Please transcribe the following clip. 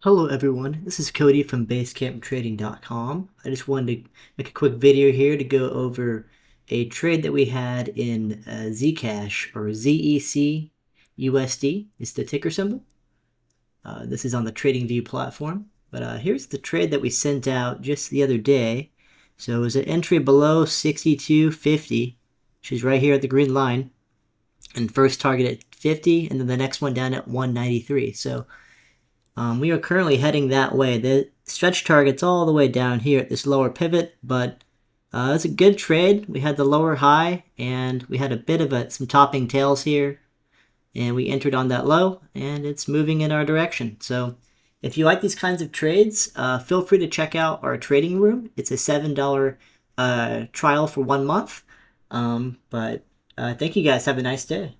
Hello everyone, this is Cody from basecamptrading.com. I just wanted to make a quick video here to go over a trade that we had in Zcash, or ZECUSD is the ticker symbol. This is on the TradingView platform. But here's the trade that we sent out just the other day. So it was an entry below 62.50, which is right here at the green line, and first target at 50, and then the next one down at 193. So we are currently heading that way. The stretch target's all the way down here at this lower pivot, but it's a good trade. We had the lower high, and we had a bit of some topping tails here, and we entered on that low, and it's moving in our direction. So if you like these kinds of trades, feel free to check out our trading room. It's a $7 trial for 1 month. But thank you guys. Have a nice day.